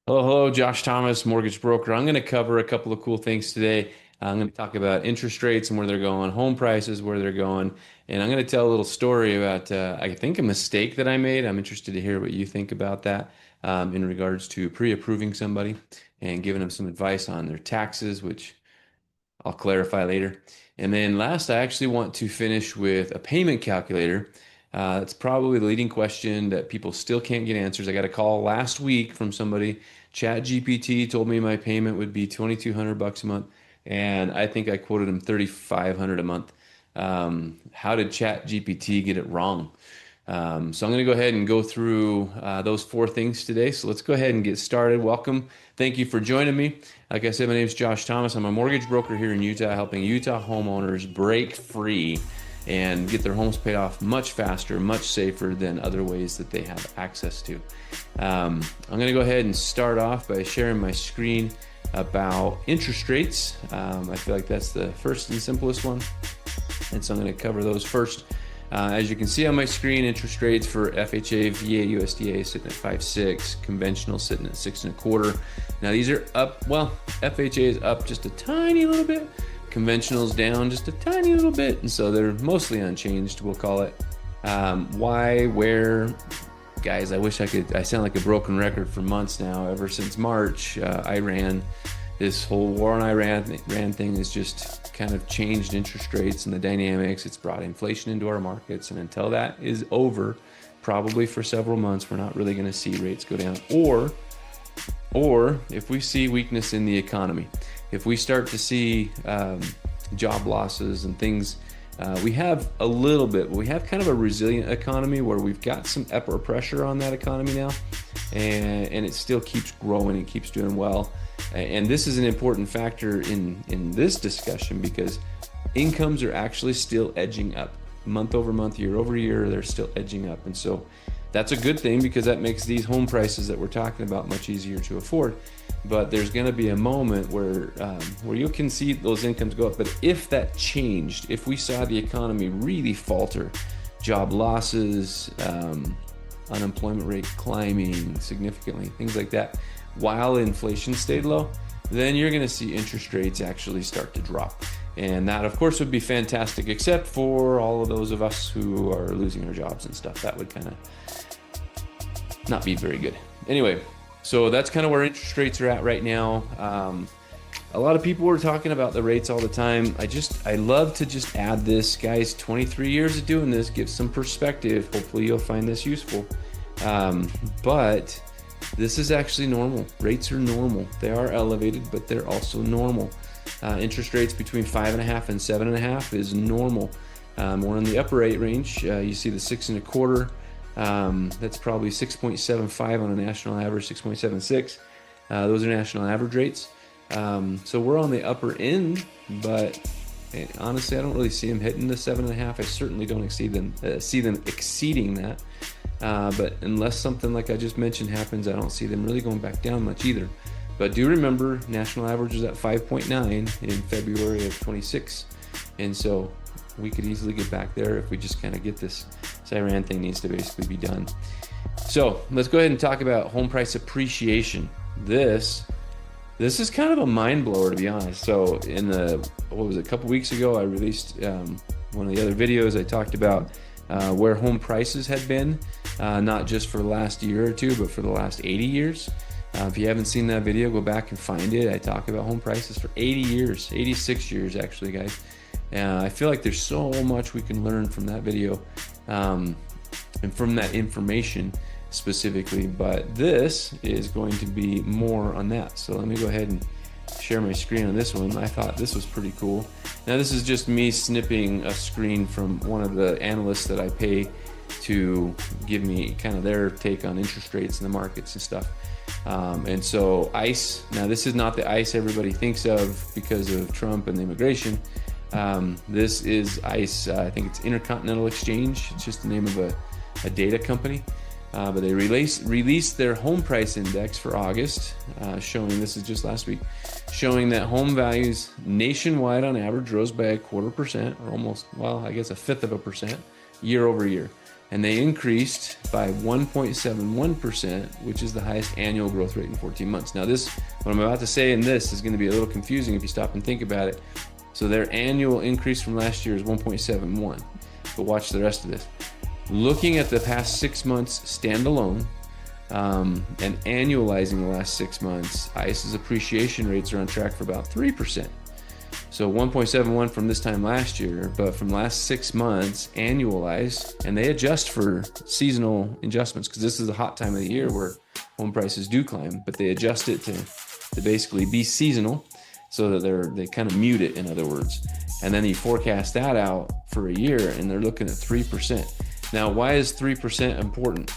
Hello, hello, Josh Thomas, mortgage broker. I'm going to cover a couple of cool things today. I'm going to talk about interest rates and where they're going, home prices, where they're going, and I'm going to tell a little story about, I think, a mistake that I made. I'm interested to hear what you think about that in regards to pre-approving somebody and giving them some advice on their taxes, which I'll clarify later. And then last, I actually want to finish with a payment calculator. It's probably the leading question that people still can't get answers. I got a call last week from somebody. ChatGPT told me my payment would be 2,200 bucks a month, and I think I quoted him 3,500 a month. How did ChatGPT get it wrong? So I'm going to go ahead and go through those four things today. So let's go ahead and get started. Welcome. Thank you for joining me. Like I said, my name is Josh Thomas. I'm a mortgage broker here in Utah, helping Utah homeowners break free and get their homes paid off much faster, much safer than other ways that they have access to. I'm going to go ahead and start off by sharing my screen about interest rates. I feel like that's the first and simplest one. And so I'm going to cover those first. As you can see on my screen, interest rates for FHA, VA, USDA sitting at 5.6, conventional sitting at 6.25. Now these are up. Well, FHA is up just a tiny little bit. Conventional's down just a tiny little bit, and so they're mostly unchanged, we'll call it. Why, where, guys, I wish I sound like a broken record for months now. Ever since March, Iran, this whole war on Iran thing has just kind of changed interest rates and the dynamics. It's brought inflation into our markets, and until that is over, probably for several months, we're not really going to see rates go down. Or if we see weakness in the economy, if we start to see job losses and things, we have a little bit, we have kind of a resilient economy where we've got some upward pressure on that economy now, and it still keeps growing and keeps doing well. And this is an important factor in this discussion because incomes are actually still edging up month over month, year over year. They're still edging up, and so that's a good thing because that makes these home prices that we're talking about much easier to afford. But there's going to be a moment where you can see those incomes go up. But if that changed, if we saw the economy really falter, job losses, unemployment rate climbing significantly, things like that, while inflation stayed low, then you're going to see interest rates actually start to drop. And that, of course, would be fantastic, except for all of those of us who are losing our jobs and stuff. That would kind of not be very good. Anyway, so that's kind of where interest rates are at right now. A lot of people are talking about the rates all the time. I love to just add this, guys. 23 years of doing this gives some perspective. Hopefully you'll find this useful. But this is actually normal. Rates are normal. They are elevated, but they're also normal. Interest rates between 5.5 and 7.5 is normal. We're in the upper rate range. You see the 6.25. That's probably 6.75 on a national average, 6.76. Those are national average rates. So we're on the upper end, but honestly, I don't really see them hitting the 7.5. I certainly don't see them exceeding that. But unless something like I just mentioned happens, I don't see them really going back down much either. But do remember, national average is at 5.9 in February of 26. And so we could easily get back there if we just kind of get this Iran thing needs to basically be done. So let's go ahead and talk about home price appreciation. This is kind of a mind blower, to be honest. So a couple weeks ago, I released one of the other videos. I talked about where home prices had been, not just for the last year or two, but for the last 80 years. If you haven't seen that video, go back and find it. I talk about home prices for 80 years, 86 years actually, guys. I feel like there's so much we can learn from that video and from that information specifically, but this is going to be more on that. So let me go ahead and share my screen on this one. I thought this was pretty cool. Now this is just me snipping a screen from one of the analysts that I pay to give me kind of their take on interest rates and the markets and stuff. And so ICE, now this is not the ICE everybody thinks of because of Trump and the immigration. This is ICE, I think it's Intercontinental Exchange. It's just the name of a data company. But they released their home price index for August, showing, this is just last week, showing that home values nationwide on average rose by 0.25%, or almost, well, I guess 1/5 of a percent year over year. and they increased by 1.71%, which is the highest annual growth rate in 14 months. Now this, what I'm about to say in this is going to be a little confusing if you stop and think about it. So their annual increase from last year is 1.71, but watch the rest of this. Looking at the past 6 months standalone, and annualizing the last 6 months, ICE's appreciation rates are on track for about 3%. So 1.71 from this time last year, but from last 6 months annualized, and they adjust for seasonal adjustments because this is a hot time of the year where home prices do climb, but they adjust it to basically be seasonal so that they kind of mute it, in other words. And then you forecast that out for a year and they're looking at 3%. Now, why is 3% important?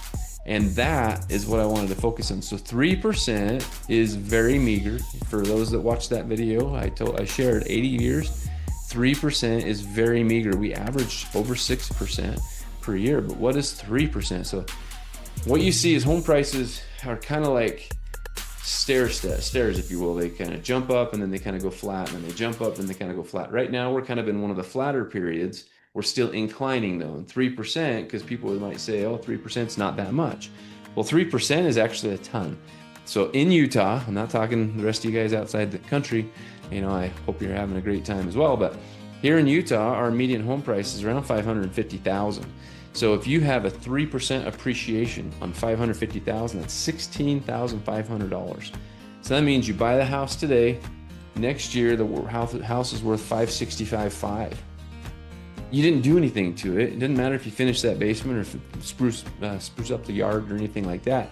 And that is what I wanted to focus on. So 3% is very meager. For those that watched that video, I shared 80 years. 3% is very meager. We average over 6% per year, but what is 3%? So what you see is home prices are kind of like stairs, if you will. They kind of jump up and then they kind of go flat, and then they jump up and they kind of go flat. Right now, we're kind of in one of the flatter periods. We're still inclining though, and 3%, because people might say, oh, 3% is not that much. Well, 3% is actually a ton. So in Utah, I'm not talking the rest of you guys outside the country, I hope you're having a great time as well, but here in Utah, our median home price is around $550,000. So if you have a 3% appreciation on $550,000, that's $16,500. So that means you buy the house today, next year the house is worth $565,500. You didn't do anything to it. It didn't matter if you finished that basement or if it spruce up the yard or anything like that.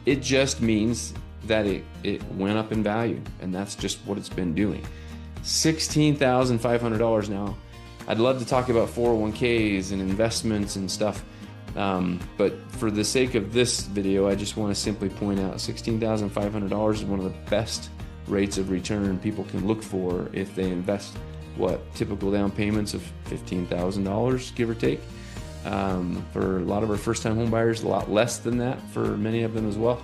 It just means that it went up in value, and that's just what it's been doing. $16,500 now. I'd love to talk about 401ks and investments and stuff, but for the sake of this video, I just want to simply point out $16,500 is one of the best rates of return people can look for if they invest typical down payments of $15,000, give or take. For a lot of our first-time home buyers, a lot less than that for many of them as well.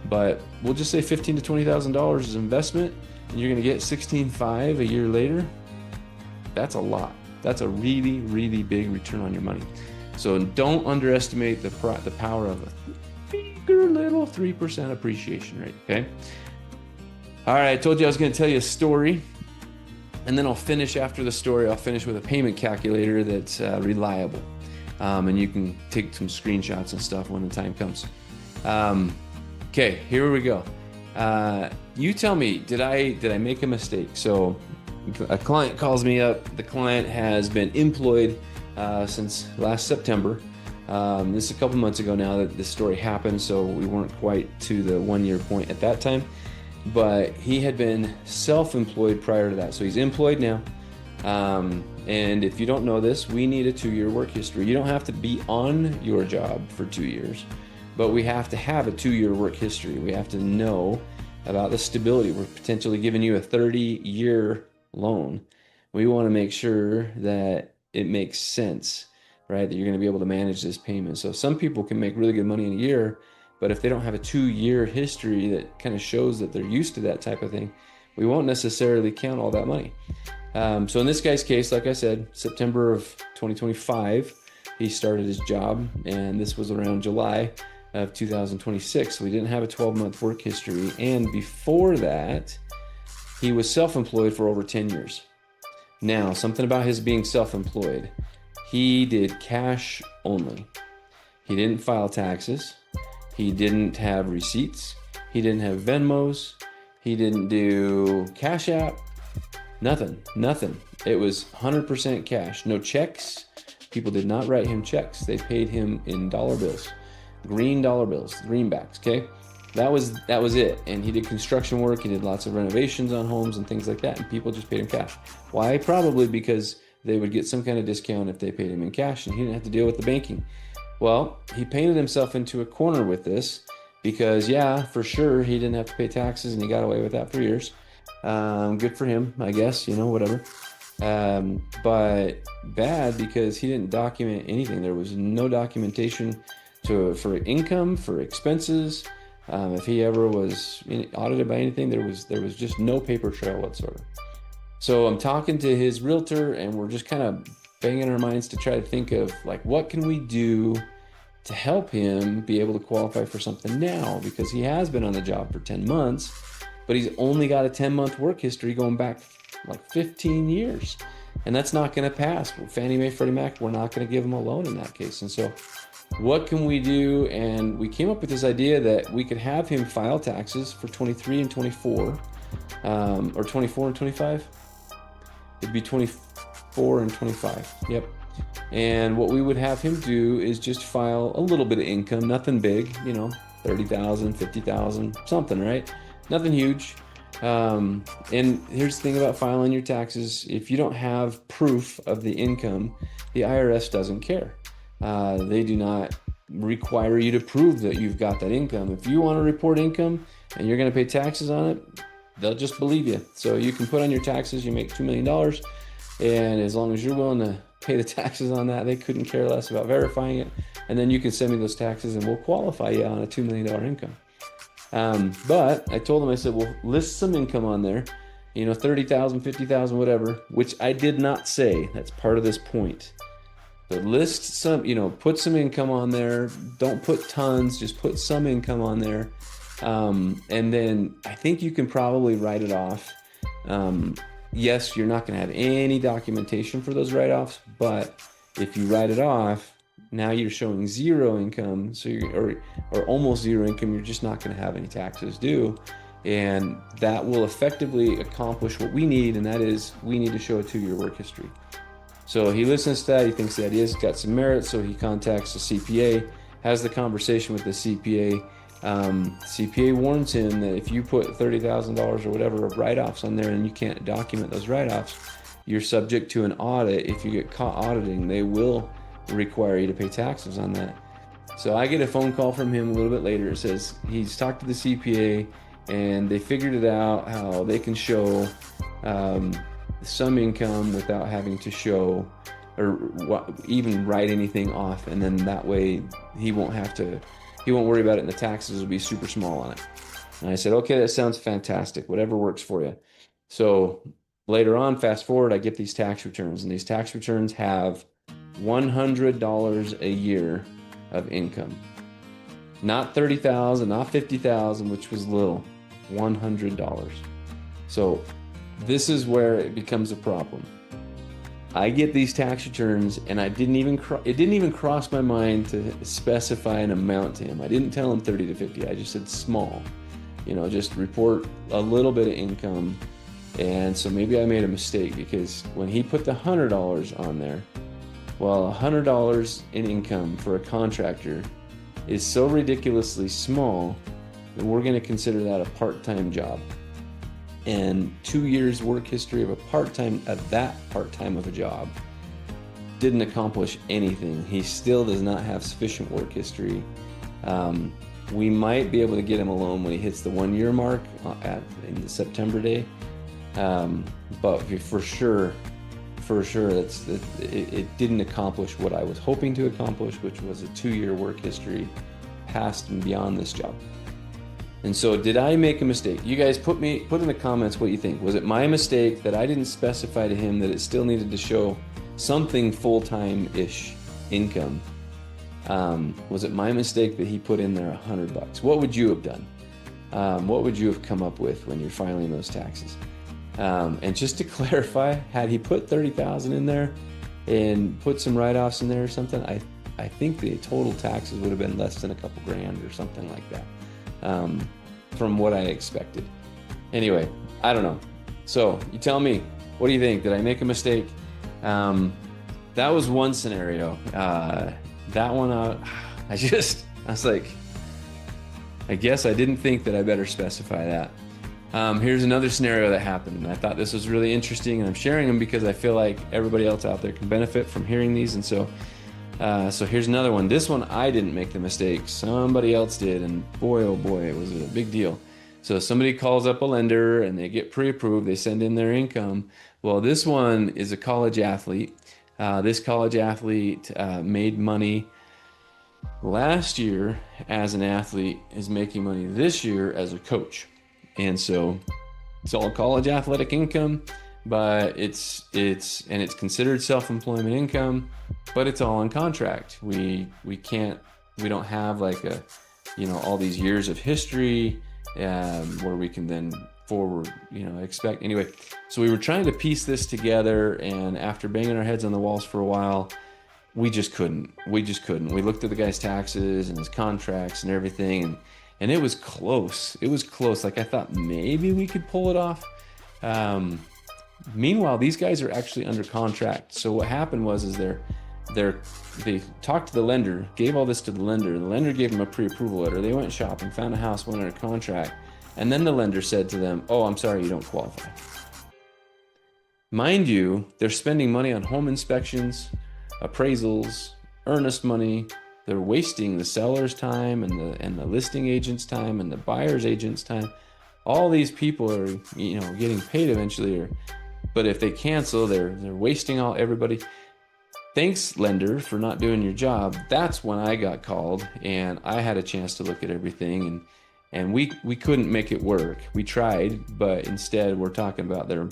But we'll just say $15,000 to $20,000 is investment, and you're going to get $16,500 a year later. That's a lot. That's a really, really big return on your money. So don't underestimate the power of a bigger little 3% appreciation rate. Okay. All right. I told you I was going to tell you a story. And then I'll finish after the story. I'll finish with a payment calculator that's reliable. And you can take some screenshots and stuff when the time comes. Okay, here we go. You tell me, did I make a mistake? So a client calls me up. The client has been employed since last September. This is a couple months ago now that this story happened, so we weren't quite to the 1 year point at that time. But he had been self-employed prior to that. So he's employed now. And if you don't know this, we need a 2-year work history. You don't have to be on your job for 2 years, but we have to have a 2-year work history. We have to know about the stability. We're potentially giving you a 30-year loan. We want to make sure that it makes sense, right? That you're going to be able to manage this payment. So some people can make really good money in a year, but if they don't have a 2-year history that kind of shows that they're used to that type of thing, we won't necessarily count all that money. So in this guy's case, like I said, September of 2025, he started his job, and this was around July of 2026. So he didn't have a 12-month work history. And before that, he was self-employed for over 10 years. Now, something about his being self-employed, he did cash only. He didn't file taxes. He didn't have receipts. He didn't have Venmos. He didn't do Cash App. Nothing. It was 100% cash. No checks. People did not write him checks. They paid him in dollar bills, green dollar bills, greenbacks. Okay, that was it. And he did construction work. He did lots of renovations on homes and things like that. And people just paid him cash. Why? Probably because they would get some kind of discount if they paid him in cash, and he didn't have to deal with the banking. Well, he painted himself into a corner with this because, yeah, for sure, he didn't have to pay taxes, and he got away with that for years. Good for him, I guess, whatever. But bad because he didn't document anything. There was no documentation for income, for expenses. If he ever was audited by anything, there was just no paper trail whatsoever. So I'm talking to his realtor, and we're just kind of banging our minds to try to think of, like, what can we do to help him be able to qualify for something now, because he has been on the job for 10 months, but he's only got a 10-month work history going back like 15 years. And that's not going to pass. Fannie Mae, Freddie Mac, we're not going to give him a loan in that case. And so what can we do? And we came up with this idea that we could have him file taxes for 23 and 24, or 24 and 25. It'd be 24 and 25. Yep. And what we would have him do is just file a little bit of income, nothing big, 30,000, 50,000, something, right? Nothing huge. And here's the thing about filing your taxes. If you don't have proof of the income, the IRS doesn't care. They do not require you to prove that you've got that income. If you want to report income and you're going to pay taxes on it, they'll just believe you. So you can put on your taxes, you make $2 million. And as long as you're willing to pay the taxes on that, they couldn't care less about verifying it. And then you can send me those taxes and we'll qualify you on a $2 million income. But I told them, I said, well, list some income on there, 30,000, 50,000, whatever, which I did not say. That's part of this point. But list some, put some income on there. Don't put tons, just put some income on there. And then I think you can probably write it off. Yes, you're not going to have any documentation for those write-offs, but if you write it off, now you're showing zero income, so or almost zero income. You're just not going to have any taxes due, and that will effectively accomplish what we need, and that is we need to show a 2-year work history. So he listens to that. He thinks the idea's got some merit, so he contacts the CPA, has the conversation with the CPA. CPA warns him that if you put $30,000 or whatever of write-offs on there and you can't document those write-offs, you're subject to an audit. If you get caught auditing, they will require you to pay taxes on that. So I get a phone call from him a little bit later. It says he's talked to the CPA and they figured it out how they can show some income without having to show or even write anything off, and then that way he won't worry about it, and the taxes will be super small on it. And I said, okay, that sounds fantastic. Whatever works for you. So later on, fast forward, I get these tax returns, and these tax returns have $100 a year of income. Not $30,000, not $50,000, which was little, $100. So this is where it becomes a problem. I get these tax returns, and it didn't even cross my mind to specify an amount to him. I didn't tell him 30 to 50. I just said small, just report a little bit of income. And so maybe I made a mistake, because when he put the $100 on there, well, $100 in income for a contractor is so ridiculously small that we're going to consider that a part-time job. And 2 years work history of that part-time of a job didn't accomplish anything. He still does not have sufficient work history. We might be able to get him a loan when he hits the 1-year mark in the September day. But for sure, it didn't accomplish what I was hoping to accomplish, which was a 2-year work history past and beyond this job. And so did I make a mistake? You guys put in the comments what you think. Was it my mistake that I didn't specify to him that it still needed to show something full-time-ish income? Was it my mistake that he put in there $100? What would you have done? What would you have come up with when you're filing those taxes? And just to clarify, had he put 30,000 in there and put some write-offs in there or something, I think the total taxes would have been less than a couple grand or something like that. From what I expected. Anyway, I don't know. So you tell me, what do you think? Did I make a mistake? That was one scenario. That one, I was like, I guess I didn't think that I better specify that. Here's another scenario that happened, and I thought this was really interesting, and I'm sharing them because I feel like everybody else out there can benefit from hearing these. And so here's another one. This one, I didn't make the mistake. Somebody else did, and boy, oh boy, it was a big deal. So somebody calls up a lender, and they get pre-approved. They send in their income. Well, this one is a college athlete. This college athlete made money last year as an athlete, is making money this year as a coach. And so it's all college athletic income, but it's considered self-employment income, but it's all on contract. We can't We don't have like all these years of history where we can then forward, expect. Anyway, so we were trying to piece this together, and after banging our heads on the walls for a while, we just couldn't. We looked at the guy's taxes and his contracts and everything, and it was close. It was close. Like I thought maybe we could pull it off. Meanwhile, these guys are actually under contract. So what happened is they talked to the lender, gave all this to the lender. The lender gave them a pre-approval letter. They went shopping, found a house, went under contract, and then the lender said to them, "Oh, I'm sorry, you don't qualify." Mind you, they're spending money on home inspections, appraisals, earnest money. They're wasting the seller's time and the listing agent's time and the buyer's agent's time. All these people are, getting paid eventually, but if they cancel, they're wasting everybody. Thanks, lender, for not doing your job. That's when I got called, and I had a chance to look at everything, and we couldn't make it work. We tried, but instead we're talking about their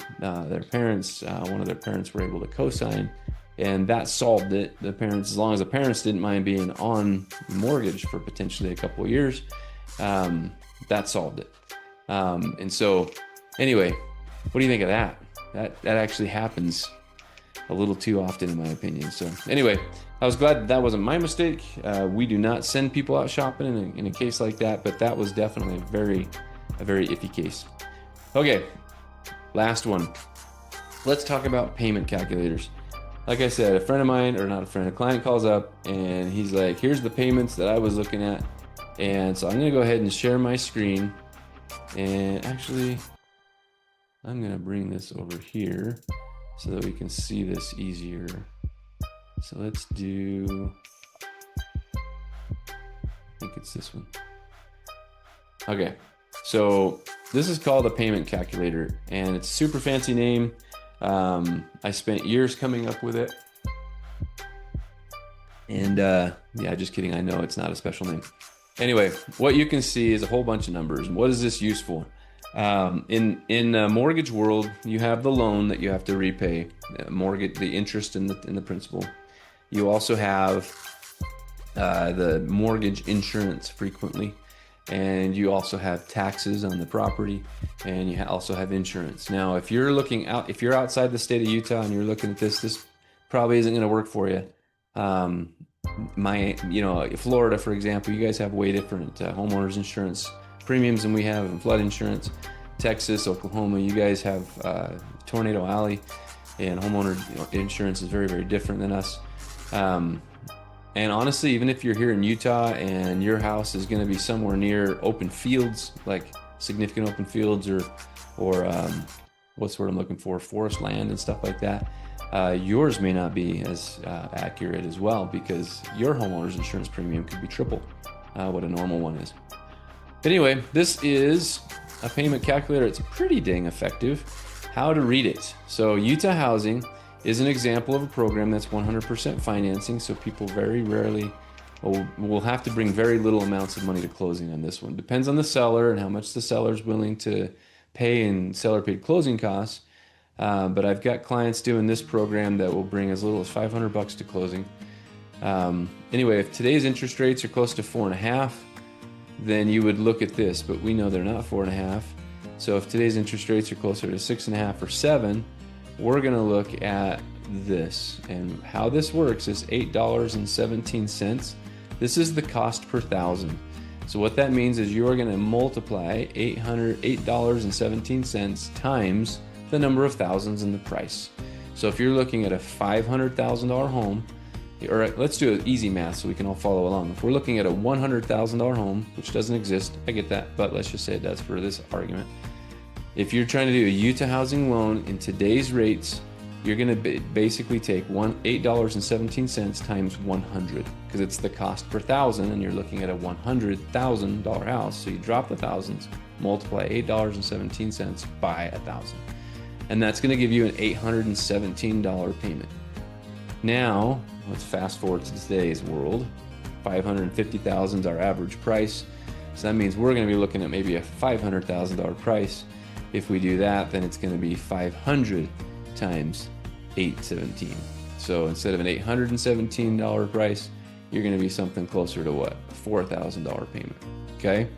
parents. One of their parents were able to co-sign, and that solved it. The parents, as long as the parents didn't mind being on mortgage for potentially a couple of years, that solved it. And so, anyway, what do you think of that? That actually happens a little too often, in my opinion. So anyway, I was glad that wasn't my mistake. We do not send people out shopping in a case like that, but that was definitely a very iffy case. Okay, last one. Let's talk about payment calculators. Like I said, a client calls up and he's like, "Here's the payments that I was looking at." And so I'm going to go ahead and share my screen. And actually, I'm going to bring this over here so that we can see this easier. So let's do, I think it's this one. Okay, so this is called a payment calculator, and it's a super fancy name. I spent years coming up with it. And yeah, just kidding. I know it's not a special name. Anyway, what you can see is a whole bunch of numbers. What is this used for? In the mortgage world, you have the loan that you have to repay, the interest and the principal. You also have the mortgage insurance frequently, and you also have taxes on the property, and you also have insurance. Now, if you're outside the state of Utah and you're looking at this probably isn't going to work for you. Florida, for example, you guys have way different homeowners insurance premiums than we have, and flood insurance. Texas, Oklahoma, you guys have Tornado Alley, and homeowner insurance is very, very different than us. And honestly, even if you're here in Utah and your house is going to be somewhere near open fields, like significant open fields, or what's the word I'm looking for, forest land and stuff like that, yours may not be as accurate as well, because your homeowner's insurance premium could be triple what a normal one is. Anyway, this is a payment calculator. It's pretty dang effective. How to read it. So Utah Housing is an example of a program that's 100% financing, so people very rarely will have to bring very little amounts of money to closing on this one. Depends on the seller and how much the seller's willing to pay in seller paid closing costs. But I've got clients doing this program that will bring as little as $500 to closing. Anyway, if today's interest rates are close to 4.5%, then you would look at this, but we know they're not 4.5%. So if today's interest rates are closer to 6.5% or 7%, we're going to look at this. And how this works is $8.17. This is the cost per thousand. So what that means is you're going to multiply $8.17 times the number of thousands in the price. So if you're looking at a $500,000 home, or let's do an easy math so we can all follow along. If we're looking at a $100,000 home, which doesn't exist, I get that, but let's just say it does for this argument. If you're trying to do a Utah Housing loan in today's rates, you're going to basically take $8.17 times 100, because it's the cost per thousand, and you're looking at a $100,000 house. So you drop the thousands, multiply $8.17 by 1,000, and that's going to give you an $817 payment. Now, let's fast forward to today's world. $550,000 is our average price. So that means we're going to be looking at maybe a $500,000 price. If we do that, then it's going to be 500 times 817. So instead of an $817 price, you're going to be something closer to what? A $4,000 payment. Okay.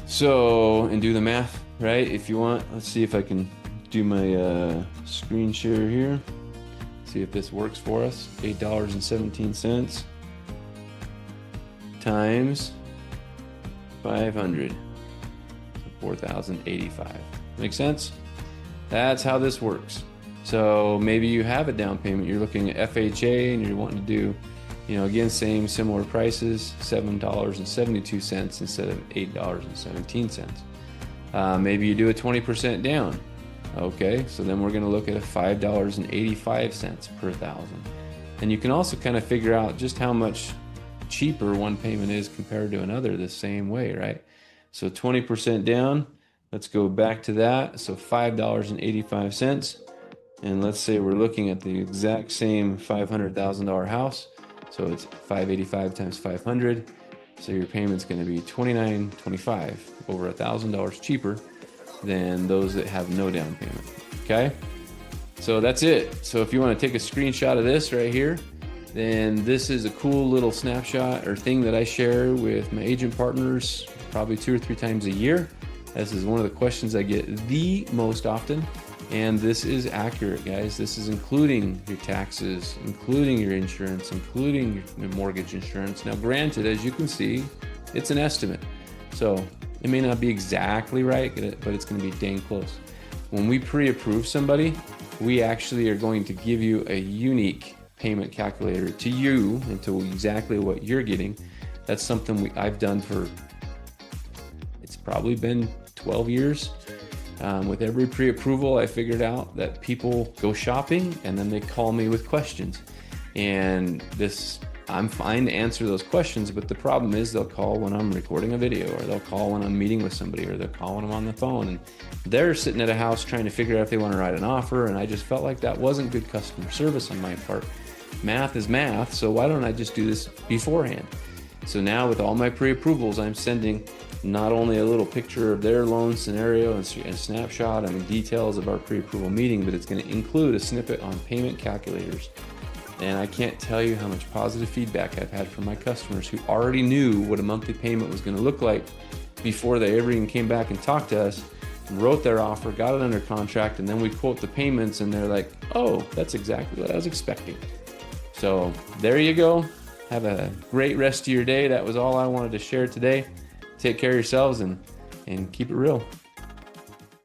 So, and do the math, right? If you want, let's see if I can do my screen share here. See if this works for us. $8.17 times 500. 4,085. Make sense? That's how this works. So maybe you have a down payment. You're looking at FHA and you're wanting to do, again, similar prices, $7.72 instead of $8.17. Maybe you do a 20% down. Okay, so then we're going to look at a $5.85 per thousand. And you can also kind of figure out just how much cheaper one payment is compared to another the same way, right? So 20% down, let's go back to that. So $5.85. And let's say we're looking at the exact same $500,000 house. So it's 585 times 500. So your payment's going to be $29.25, over $1,000 cheaper than those that have no down payment. Okay, so that's it. So if you want to take a screenshot of this right here, then this is a cool little snapshot or thing that I share with my agent partners probably 2 or 3 times a year. This is one of the questions I get the most often, and this is accurate, guys. This is including your taxes, including your insurance, including your mortgage insurance. Now granted, as you can see, it's an estimate, so it may not be exactly right, but it's going to be dang close. When we pre-approve somebody, we actually are going to give you a unique payment calculator to you and to exactly what you're getting. That's something I've done for, it's probably been 12 years. With every pre-approval, I figured out that people go shopping and then they call me with questions. And I'm fine to answer those questions, but the problem is they'll call when I'm recording a video, or they'll call when I'm meeting with somebody, or they'll call when I'm on the phone, and they're sitting at a house trying to figure out if they want to write an offer, and I just felt like that wasn't good customer service on my part. Math is math, so why don't I just do this beforehand? So now with all my pre-approvals, I'm sending not only a little picture of their loan scenario and snapshot and details of our pre-approval meeting, but it's going to include a snippet on payment calculators. And I can't tell you how much positive feedback I've had from my customers who already knew what a monthly payment was going to look like before they ever even came back and talked to us, wrote their offer, got it under contract, and then we quote the payments and they're like, oh, that's exactly what I was expecting. So there you go. Have a great rest of your day. That was all I wanted to share today. Take care of yourselves and keep it real.